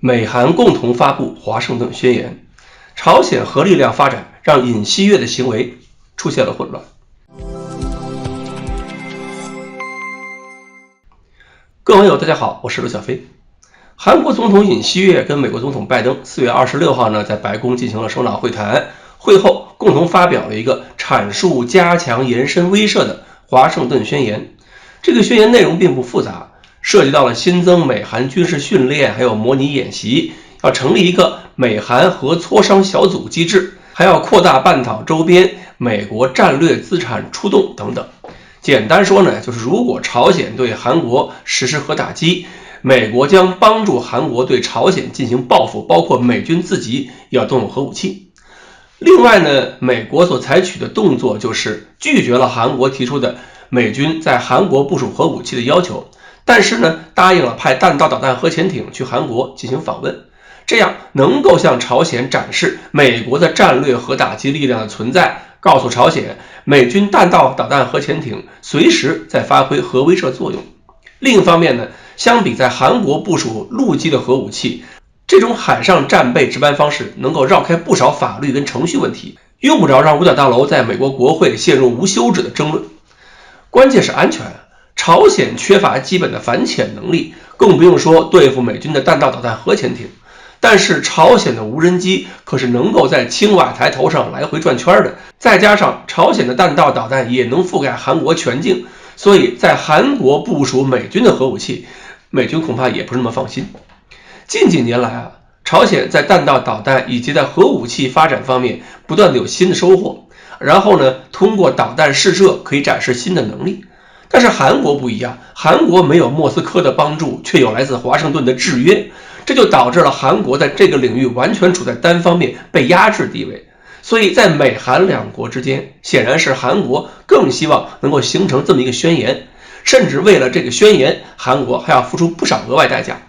美韩共同发布华盛顿宣言，朝鲜核力量发展让尹锡悦的行为出现了混乱。各位网友大家好，我是刘小飞。韩国总统尹锡悦跟美国总统拜登4月26号呢在白宫进行了首脑会谈，会后共同发表了一个阐述加强延伸威慑的华盛顿宣言。这个宣言内容并不复杂，涉及到了新增美韩军事训练，还有模拟演习，要成立一个美韩核磋商小组机制，还要扩大半岛周边美国战略资产出动等等。简单说呢，就是如果朝鲜对韩国实施核打击，美国将帮助韩国对朝鲜进行报复，包括美军自己也要动用核武器。另外呢，美国所采取的动作就是拒绝了韩国提出的美军在韩国部署核武器的要求，但是呢，答应了派弹道导弹核潜艇去韩国进行访问，这样能够向朝鲜展示美国的战略核打击力量的存在，告诉朝鲜美军弹道导弹核潜艇随时在发挥核威慑作用。另一方面呢，相比在韩国部署陆基的核武器，这种海上战备值班方式能够绕开不少法律跟程序问题，用不着让五角大楼在美国国会陷入无休止的争论。关键是安全，朝鲜缺乏基本的反潜能力，更不用说对付美军的弹道导弹核潜艇。但是朝鲜的无人机可是能够在青瓦台头上来回转圈的，再加上朝鲜的弹道导弹也能覆盖韩国全境，所以在韩国部署美军的核武器，美军恐怕也不是那么放心。近几年来朝鲜在弹道导弹以及在核武器发展方面不断的有新的收获，然后呢，通过导弹试射可以展示新的能力。但是韩国不一样，韩国没有莫斯科的帮助，却有来自华盛顿的制约，这就导致了韩国在这个领域完全处在单方面被压制地位。所以在美韩两国之间，显然是韩国更希望能够形成这么一个宣言，甚至为了这个宣言，韩国还要付出不少额外代价。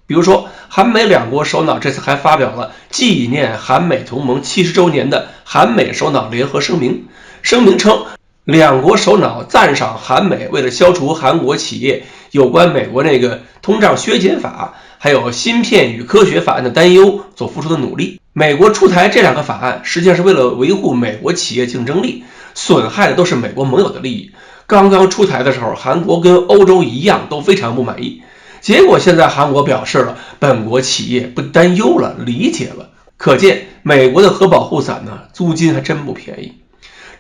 比如说，韩美两国首脑这次还发表了纪念韩美同盟70周年的韩美首脑联合声明，声明称两国首脑赞赏韩美为了消除韩国企业有关美国那个通胀削减法还有芯片与科学法案的担忧所付出的努力。美国出台这两个法案实际上是为了维护美国企业竞争力，损害的都是美国盟友的利益。刚刚出台的时候，韩国跟欧洲一样都非常不满意，结果现在韩国表示了本国企业不担忧了，理解了。可见美国的核保护伞呢，租金还真不便宜。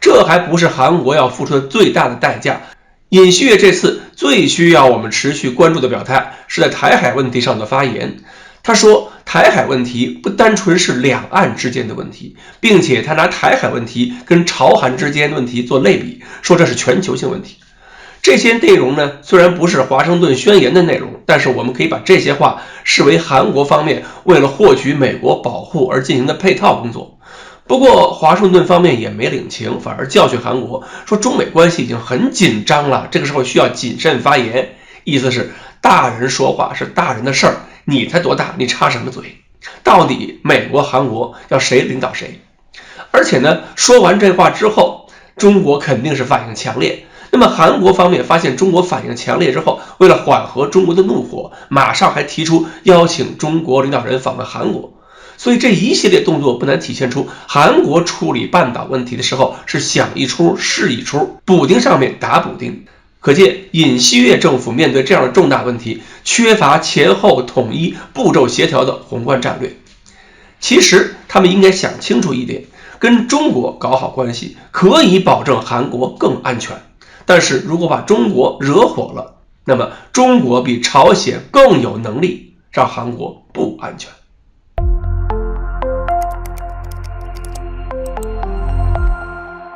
这还不是韩国要付出的最大的代价。尹锡悦这次最需要我们持续关注的表态是在台海问题上的发言。他说台海问题不单纯是两岸之间的问题，并且他拿台海问题跟朝韩之间的问题做类比，说这是全球性问题。这些内容呢，虽然不是华盛顿宣言的内容，但是我们可以把这些话视为韩国方面为了获取美国保护而进行的配套工作。不过华盛顿方面也没领情，反而教训韩国，说中美关系已经很紧张了，这个时候需要谨慎发言，意思是大人说话是大人的事儿，你才多大，你插什么嘴？到底美国韩国要谁领导谁？而且呢，说完这话之后，中国肯定是反应强烈。那么韩国方面发现中国反应强烈之后，为了缓和中国的怒火，马上还提出邀请中国领导人访问韩国。所以这一系列动作不难体现出韩国处理半岛问题的时候是想一出是一出，补丁上面打补丁。可见尹锡悦政府面对这样的重大问题，缺乏前后统一、步骤协调的宏观战略。其实他们应该想清楚一点，跟中国搞好关系可以保证韩国更安全，但是如果把中国惹火了，那么中国比朝鲜更有能力让韩国不安全。